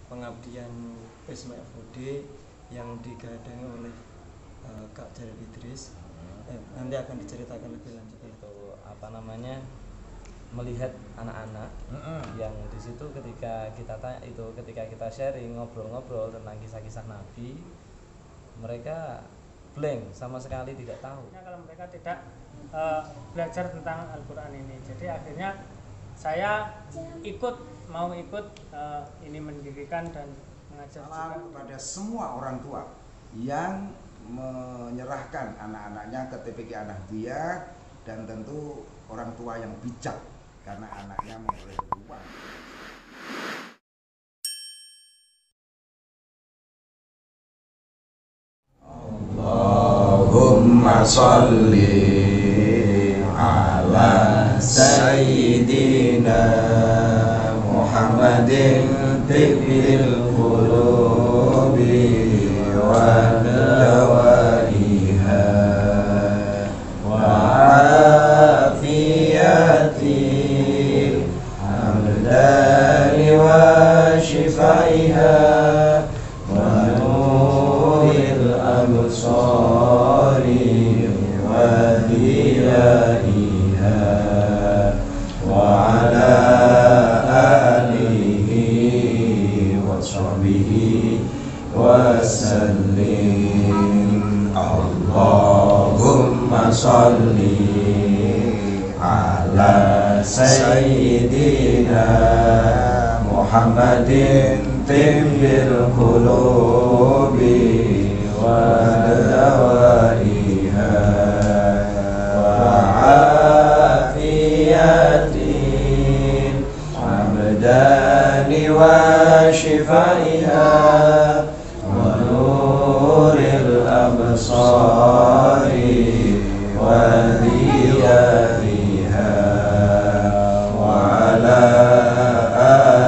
pengabdian Wisma FUD yang digadangi oleh Kak Jalil Idris. Nanti akan diceritakan lebih lanjut itu apa namanya, melihat anak-anak yang di situ ketika kita sharing, ngobrol-ngobrol tentang kisah-kisah Nabi, mereka blank, sama sekali tidak tahu. Kalau mereka tidak belajar tentang Al-Quran ini, jadi akhirnya saya mau ikut ini mendirikan dan mengajar. Salam kepada semua orang tua yang menyerahkan anak-anaknya ke TPQ An-Nahdliyah, dan tentu orang tua yang bijak karena anaknya memperoleh uang. Allahumma sholli ala sayyidina Muhammadin tibbil qulubi wa dawaiha wa afiyatil amdani wa shifaiha wa nuril absari wa diyaiha wa ala alihi wa sahbihi wa sallim. Allahumma sholli ala sayyidina Muhammadin tibbil qulubi wa dawaiha wa afiyatin abdani wa shifaiha wa nuril absari wa diyaiha wa ala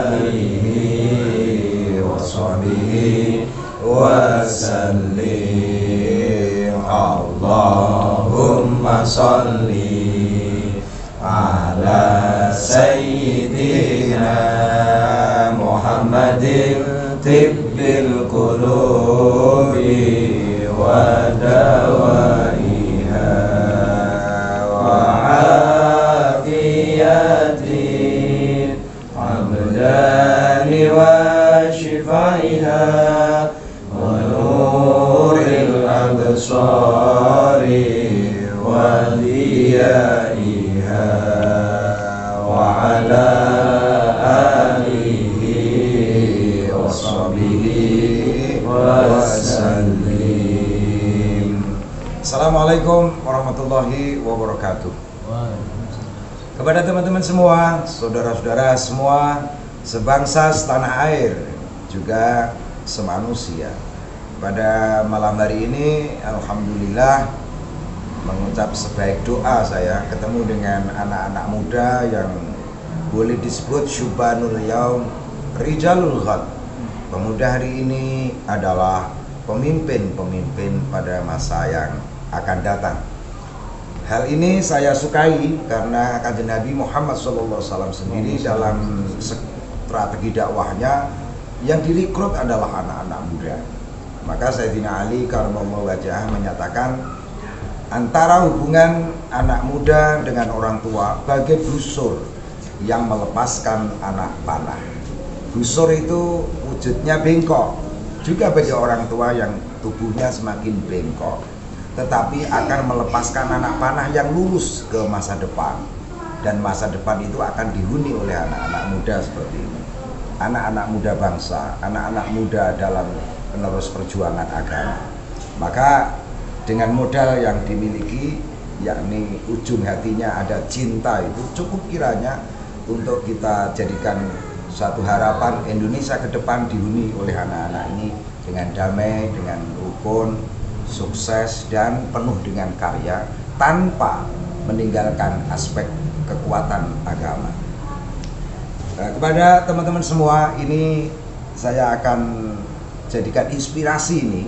alihi wa sahbihi wa sallim. Allahumma sholli ala sayyidina Muhammadin tibbil qulubi wa dawaiha wa afiyatin abdani wa shifaiha wa nuril absari wa diyaiha wa ala alihi wa sahbihi wa sallim. Assalamualaikum warahmatullahi wabarakatuh. Kepada teman-teman semua, saudara-saudara semua, sebangsa setanah air, juga semanusia, pada malam hari ini alhamdulillah mengucap sebaik doa saya ketemu dengan anak-anak muda yang boleh disebut syubanul yaum, rijalul ghad. Pemuda hari ini adalah pemimpin-pemimpin pada masa yang akan datang. Hal ini saya sukai karena Kanjeng Nabi Muhammad SAW sendiri dalam strategi dakwahnya yang direkrut adalah anak-anak muda. Maka Sayyidina Ali karramallahu wajhah menyatakan antara hubungan anak muda dengan orang tua bagai busur yang melepaskan anak panah. Busur itu wujudnya bengkok, juga bagi orang tua yang tubuhnya semakin bengkok, tetapi akan melepaskan anak panah yang lurus ke masa depan, dan masa depan itu akan dihuni oleh anak-anak muda seperti ini. Anak-anak muda bangsa, anak-anak muda dalam penerus perjuangan agama. Maka dengan modal yang dimiliki, yakni ujung hatinya ada cinta, itu cukup kiranya untuk kita jadikan suatu harapan Indonesia ke depan dihuni oleh anak-anak ini dengan damai, dengan rukun, sukses, dan penuh dengan karya tanpa meninggalkan aspek kekuatan agama. Kepada teman-teman semua, ini saya akan jadikan inspirasi ini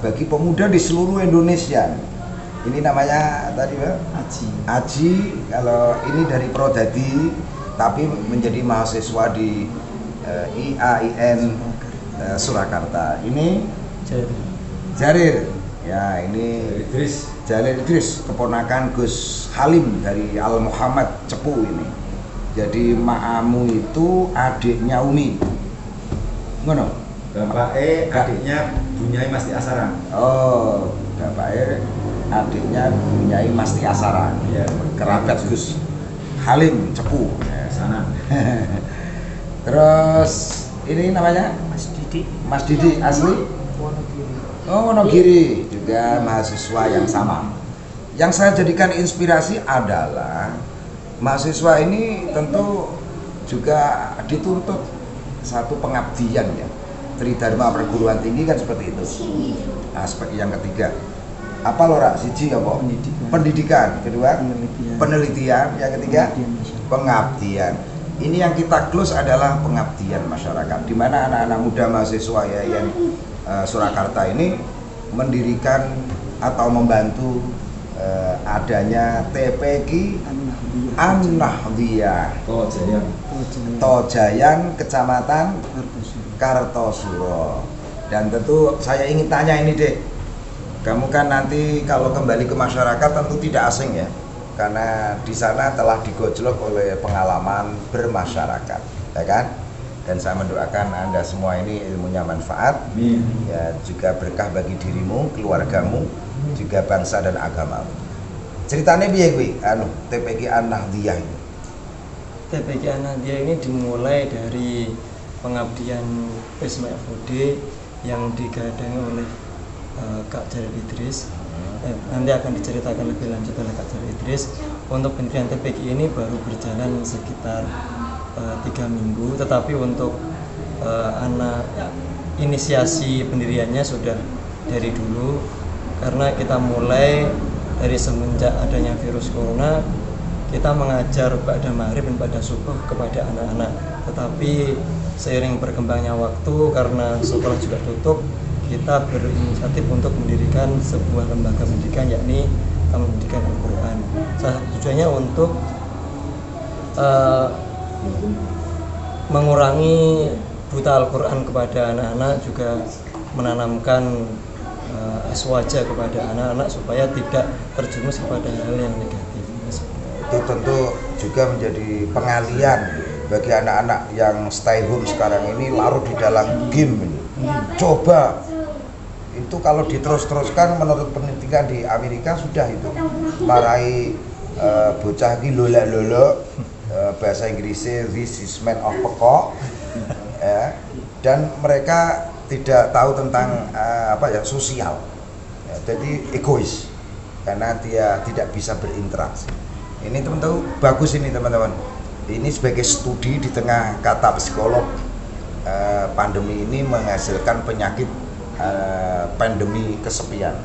bagi pemuda di seluruh Indonesia. Ini namanya tadi Aji, kalau ini dari Prodadi tapi menjadi mahasiswa di IAIN Surakarta. Ini Jarir. Jarir. Ya, ini Jarir Idris, keponakan Gus Halim dari Al Muhammad Cepu ini. Jadi Ma'amu itu adiknya Umi. Ngono. Adiknya Bunyai Masti Asara. Oh, bapaknya adiknya Bunyai Masti Asara. Ya, kerabat Gus Halim Cepu. Ya, sana. Terus ini namanya Mas Didi Mas Didi asli Wonogiri. Oh, Wonogiri, juga mahasiswa yang sama. Yang saya jadikan inspirasi adalah mahasiswa ini tentu juga dituntut satu pengabdian ya. Tridharma perguruan tinggi kan seperti itu. Aspek yang ketiga. Apa lora? Siji apa? Pendidikan. Kedua, penelitian. Yang ketiga, pengabdian. Ini yang kita close adalah pengabdian masyarakat. Di mana anak-anak muda mahasiswa IAIN Surakarta ini mendirikan atau membantu adanya TPQ An-Nahdiyah Tojayan Kecamatan Kartosuro. Dan tentu saya ingin tanya ini dek, kamu kan nanti kalau kembali ke masyarakat tentu tidak asing ya, karena di sana telah digojlok oleh pengalaman bermasyarakat, ya kan? Dan saya mendoakan Anda semua ini ilmunya manfaat, ya juga berkah bagi dirimu, keluargamu, juga bangsa dan agamamu. Ceritanya piye kuwi TPQ An-Nahdiyah ini? TPQ An-Nahdiyah ini dimulai dari pengabdian Wisma FUD yang digadangi oleh Kak Jarir Idris. Nanti akan diceritakan lebih lanjut oleh Kak Jarir Idris. Untuk pendirian TPQ ini baru berjalan sekitar 3 minggu, tetapi untuk inisiasi pendiriannya sudah dari dulu, karena kita mulai dari semenjak adanya virus corona. Kita mengajar pada maghrib dan pada subuh kepada anak-anak, tetapi seiring berkembangnya waktu karena sekolah juga tutup, kita berinisiatif untuk mendirikan sebuah lembaga pendidikan, yakni Taman Pendidikan Al-Quran. Salah satu tujuannya untuk mengurangi buta Al-Quran kepada anak-anak, juga menanamkan aswaja kepada anak-anak supaya tidak terjerumus kepada hal yang negatif. Itu tentu juga menjadi pengalian bagi anak-anak yang stay home sekarang ini, larut di dalam game ini. Coba itu kalau diterus-teruskan menurut penelitian di Amerika sudah itu marai bocah ini lolak-lolok, bahasa Inggrisnya this is man of pekok, ya, dan mereka tidak tahu tentang sosial, ya, jadi egois karena dia tidak bisa berinteraksi. Ini teman-teman bagus ini teman-teman. Ini sebagai studi di tengah kata psikolog, pandemi ini menghasilkan penyakit pandemi kesepian.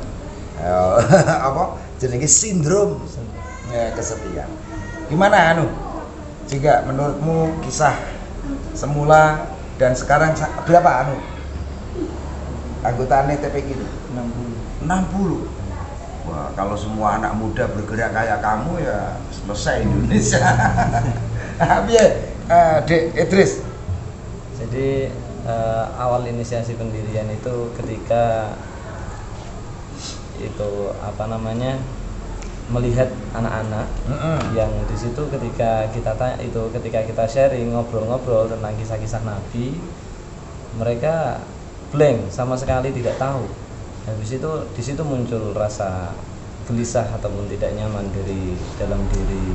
Apa? Jenenge sindrom kesepian. Gimana jika menurutmu kisah semula dan sekarang berapa anggotanya TPQ itu? 60. Wah, kalau semua anak muda bergerak kayak kamu ya selesai Indonesia. Dek Idris. Jadi awal inisiasi pendirian itu ketika itu melihat anak-anak yang di situ ketika kita sharing, ngobrol-ngobrol tentang kisah-kisah Nabi, mereka blank, sama sekali tidak tahu. Habis itu di situ muncul rasa gelisah ataupun tidak nyaman dari dalam diri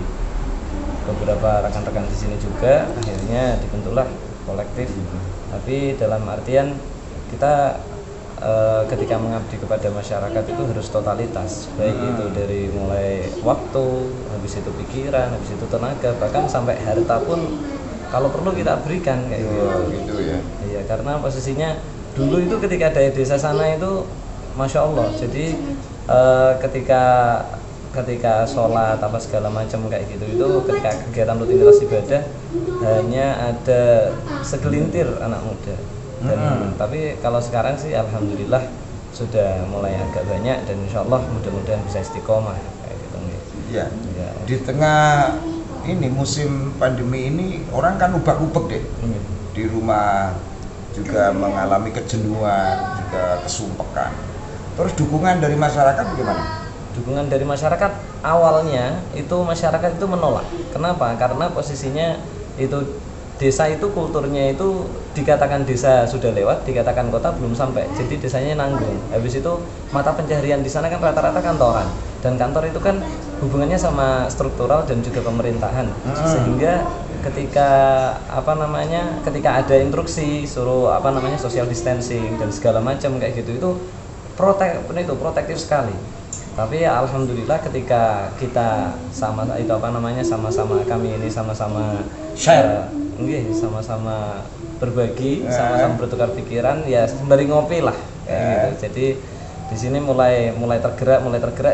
beberapa rekan-rekan di sini juga. Akhirnya dibentuklah kolektif. Tapi dalam artian kita ketika mengabdi kepada masyarakat itu harus totalitas, baik itu dari mulai waktu, habis itu pikiran, habis itu tenaga, bahkan sampai harta pun kalau perlu kita berikan kayak gitu ya. Iya, karena posisinya dulu itu ketika dari desa sana itu Masya Allah, jadi ketika sholat apa segala macam kayak gitu, itu ketika kegiatan rutinitas ibadah hanya ada segelintir anak muda. Dan tapi kalau sekarang sih alhamdulillah sudah mulai agak banyak, dan insya Allah mudah-mudahan bisa istiqomah kayak gitu. Ya. Di tengah ini musim pandemi ini orang kan ubah-ubah deh. di rumah juga mengalami kejenuhan, juga kesumpekan. Terus dukungan dari masyarakat bagaimana? Dukungan dari masyarakat awalnya itu masyarakat itu menolak. Kenapa? Karena posisinya itu desa itu kulturnya itu dikatakan desa sudah lewat, dikatakan kota belum sampai. Jadi desanya nanggung. Habis itu mata pencaharian di sana kan rata-rata kantoran. Dan kantor itu kan hubungannya sama struktural dan juga pemerintahan. Sehingga ketika ketika ada instruksi suruh social distancing dan segala macam kayak gitu itu protektif sekali. Tapi ya alhamdulillah ketika kita sama-sama kami ini sama-sama Share. sama-sama berbagi, sama-sama bertukar pikiran, ya sembari ngopi lah kayak gitu. Jadi di sini mulai tergerak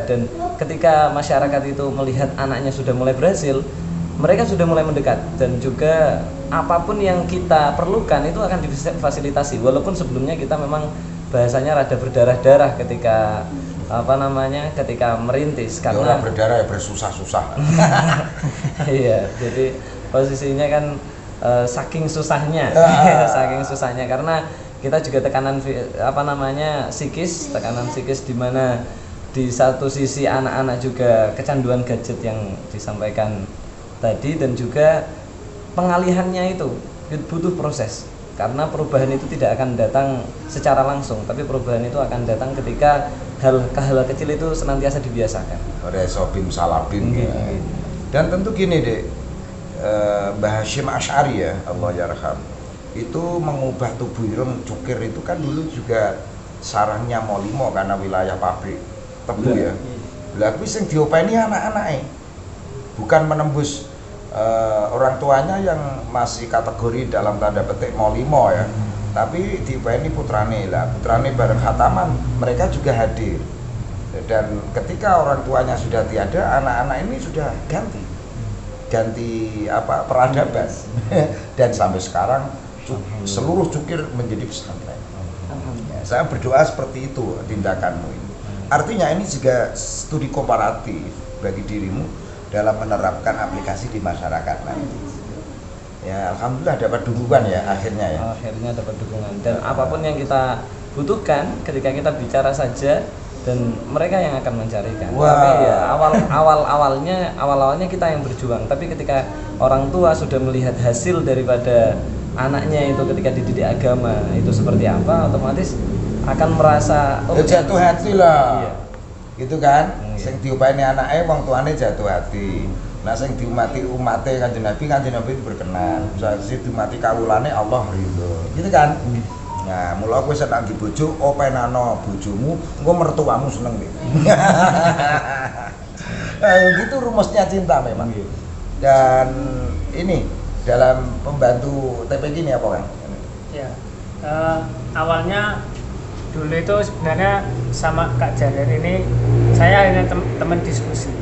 dan ketika masyarakat itu melihat anaknya sudah mulai berhasil, mereka sudah mulai mendekat dan juga apapun yang kita perlukan itu akan difasilitasi. Walaupun sebelumnya kita memang bahasanya rada berdarah-darah ketika ketika merintis karena orang berdarah ya bersusah-susah. Iya, jadi posisinya kan saking susahnya karena kita juga tekanan psikis di mana di satu sisi anak-anak juga kecanduan gadget yang disampaikan tadi dan juga pengalihannya itu butuh proses. Karena perubahan itu tidak akan datang secara langsung, tapi perubahan itu akan datang ketika hal kecil itu senantiasa dibiasakan. Resobim salabim. Dan tentu gini dek, Mbah Hasyim Asy'ari ya, Allah yarham, itu mengubah tubuh ireng cukir itu kan dulu juga sarangnya Molimo karena wilayah pabrik tebu ya. Lah kuwi sing diopeni anak-anake. Bukan menembus orang tuanya yang masih kategori dalam tanda petik Molimo ya, tapi diopeni putrane. Lah putrane bareng khataman mereka juga hadir. Dan ketika orang tuanya sudah tiada, anak-anak ini sudah ganti peradaban. Dan sampai sekarang seluruh cukir menjadi pesantren. Ya, saya berdoa seperti itu tindakanmu ini. Artinya ini juga studi komparatif bagi dirimu dalam menerapkan aplikasi di masyarakat nanti. Ya alhamdulillah dapat dukungan ya akhirnya ya. Akhirnya dapat dukungan dan apapun yang kita butuhkan ketika kita bicara saja dan mereka yang akan mencarikan. Tapi ya awalnya kita yang berjuang. Tapi ketika orang tua sudah melihat hasil daripada anaknya itu ketika dididik agama itu seperti apa, otomatis akan merasa jatuh hati lah. Iya. Gitu kan, sing diupani anake wong tuane jatuh hati. Nah sing diumati umate Kanjeng Nabi itu berkenan. Sing diumati kawulane Allah ridho. Gitu kan? Nah, mula kowe seneng di bojo, openano bojomu, engko mertuamu seneng gitu. Gitu rumusnya cinta memang. Dan ini dalam pembantu TPG ini apa kan? Ya, awalnya dulu itu sebenarnya sama Kak Jarir ini saya hanya teman diskusi.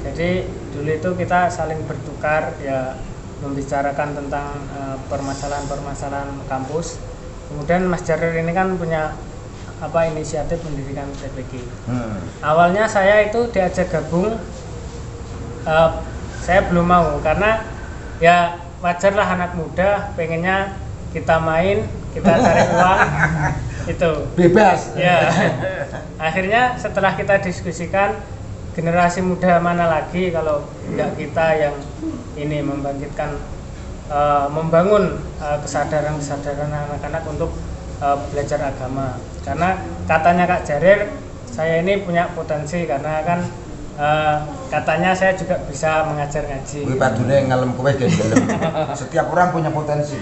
Jadi dulu itu kita saling bertukar ya membicarakan tentang permasalahan-permasalahan kampus. Kemudian Mas Jarir ini kan punya inisiatif mendirikan TPG. Awalnya saya itu diajak gabung, saya belum mau karena ya wajarlah anak muda pengennya kita main, kita cari uang itu bebas ya. Akhirnya setelah kita diskusikan generasi muda mana lagi kalau tidak kita yang ini membangkitkan membangun kesadaran anak-anak untuk belajar agama. Karena katanya Kak Jarir saya ini punya potensi karena kan katanya saya juga bisa mengajar ngaji. Kuwi padune ngalem kowe gelem. Setiap orang punya potensi.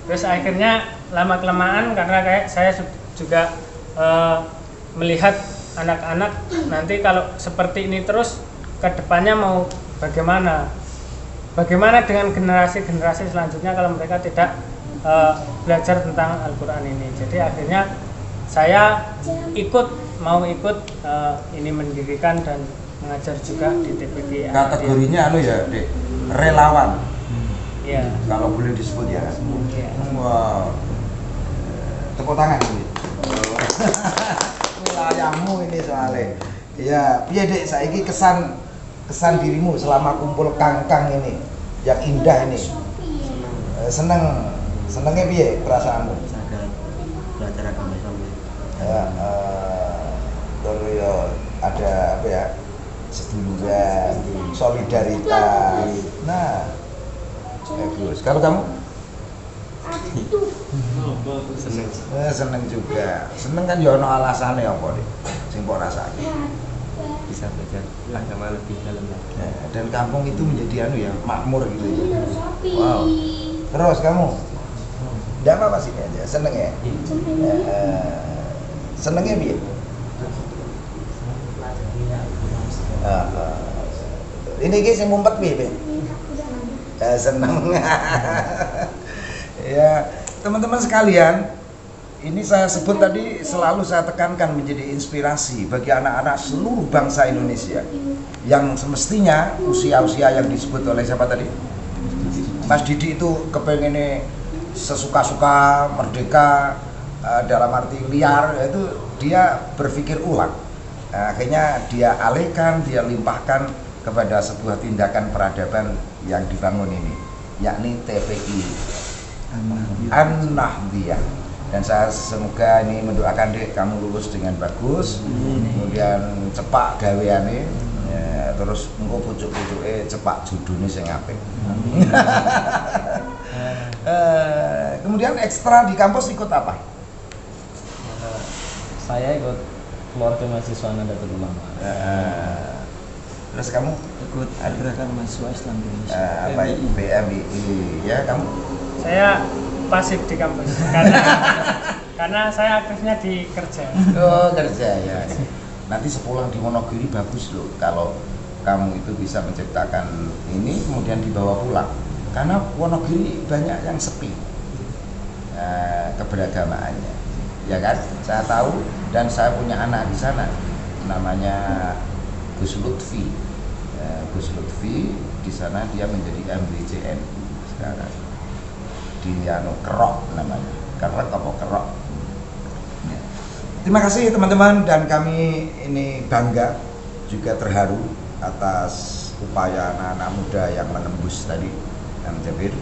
Terus akhirnya lama-kelamaan karena kayak saya juga melihat anak-anak nanti kalau seperti ini terus ke depannya mau bagaimana dengan generasi selanjutnya kalau mereka tidak belajar tentang Al-Quran ini. Jadi akhirnya saya mau ikut ini mendirikan dan mengajar juga di TPG. Kategorinya ya Dek, relawan. Iya. Kalau boleh disebut ya. Iya. Wow. Tepuk tangan ini. Wilayahmu ini soalnya. Ya, piye Dek saiki kesan dirimu selama kumpul kangkang ini yang indah ini. Senengnya piye perasaanmu? Sangat belajar agama Islam. Ya, terus ya ada apa ya, seduluran, solidaritas. Nah, bagus. Kalau kamu? Seneng. Seneng juga. Seneng kan ya ono alasane apa nih? Sing mbok rasake. Bisa belajar agama lebih dalam lagi. Nah, dan kampung itu menjadi anu ya, makmur gitu ya. Wow. Terus kamu? Enggak apa-apa sih aja, seneng ya? Senengnya piye? Ini guys yang ngumpet piye? Seneng. Ya, teman-teman sekalian, ini saya sebut tadi, selalu saya tekankan menjadi inspirasi bagi anak-anak seluruh bangsa Indonesia yang semestinya usia-usia yang disebut oleh siapa tadi? Mas Didi itu kepengennya sesuka-suka, merdeka, dalam arti liar, itu dia berpikir ulang. Akhirnya dia alihkan, dia limpahkan kepada sebuah tindakan peradaban yang dibangun ini, yakni TPI An-Nahdiyah. Dan saya semoga ini mendoakan dek kamu lulus dengan bagus, kemudian cepak gaweane, ya, terus engko pucuk-pucuke cepak judune sing apik. Kemudian ekstra di kampus ikut apa? Saya ikut keluarga mahasiswa Nahdlatul Ulama. Terus kamu Ikut gerakan mahasiswa Islam di Indonesia. apa BMI ya kamu? Saya pasif di kampus karena saya aktifnya di kerja. Oh kerja ya. Nanti sepulang di Wonogiri bagus loh kalau kamu itu bisa menciptakan ini kemudian dibawa pulang. Karena Wonogiri banyak yang sepi keberagamaannya, ya kan? Saya tahu dan saya punya anak di sana, namanya Gus Lutfi. Gus Lutfi di sana dia menjadi MBCN sekarang. Di Kerok namanya, Kerok apa Kerok. Ya. Terima kasih teman-teman, dan kami ini bangga juga terharu atas upaya anak-anak muda yang menembus tadi Jabir.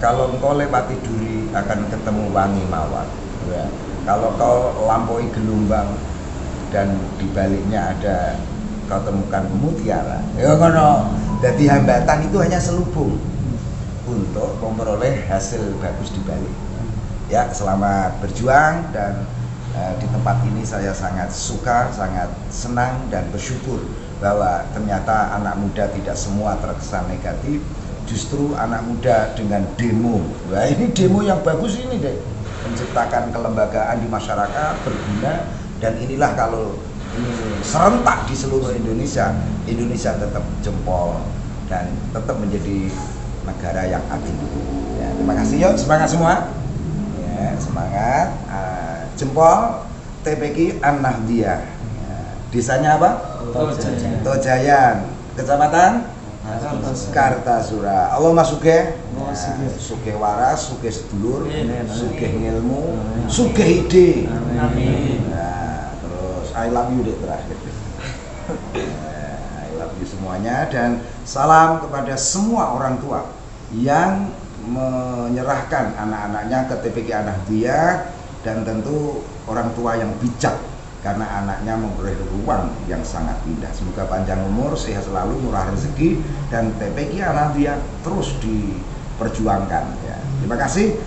Kalau engkau lewati duri akan ketemu wangi mawar. Ya. Kalau kau lampaui gelombang dan dibaliknya ada kau temukan mutiara. Ya kono. Jadi hambatan itu hanya selubung untuk memperoleh hasil bagus di balik. Ya, selamat berjuang, dan di tempat ini saya sangat suka, sangat senang dan bersyukur bahwa ternyata anak muda tidak semua terkesan negatif. Justru anak muda dengan demo, wah ini demo yang bagus ini deh, menciptakan kelembagaan di masyarakat berguna, dan inilah kalau ini serentak di seluruh Indonesia, Indonesia tetap jempol dan tetap menjadi negara yang adil. Ya, terima kasih, yuk semangat semua. Ya, semangat. Jempol TPI An-Nahdiyah. Ya, desanya apa? Tojayan. Kecamatan Kartasura. Allah masuke. Sugih waras, sugih sedulur, sugih ngilmu, sugih ide. Nah, terus I love you deh terakhir. Semuanya, dan salam kepada semua orang tua yang menyerahkan anak-anaknya ke TPI An-Nahdiyah, dan tentu orang tua yang bijak karena anaknya memperoleh ruang yang sangat indah. Semoga panjang umur, sehat selalu, murah rezeki, dan TPI An-Nahdiyah terus diperjuangkan ya. Terima kasih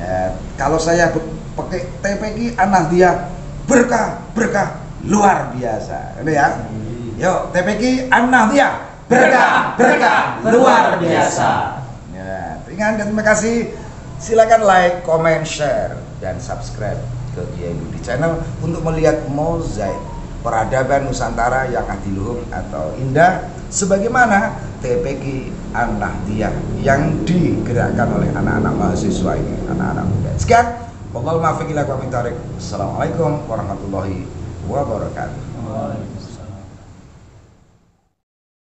ya. Kalau saya pakai TPI An-Nahdiyah, berkah luar biasa ini ya. Yuk, TPI An-Nahdiyah, berkah luar biasa. Ya, terima kasih. Silakan like, comment, share, dan subscribe ke Kiai Budi Channel untuk melihat mozaik peradaban Nusantara yang adiluhung atau indah, sebagaimana TPI An-Nahdiyah yang digerakkan oleh anak-anak mahasiswa ini, anak-anak muda. Sekian, wallahul muwaffiq ila aqwamit thoriq. Assalamualaikum warahmatullahi wabarakatuh.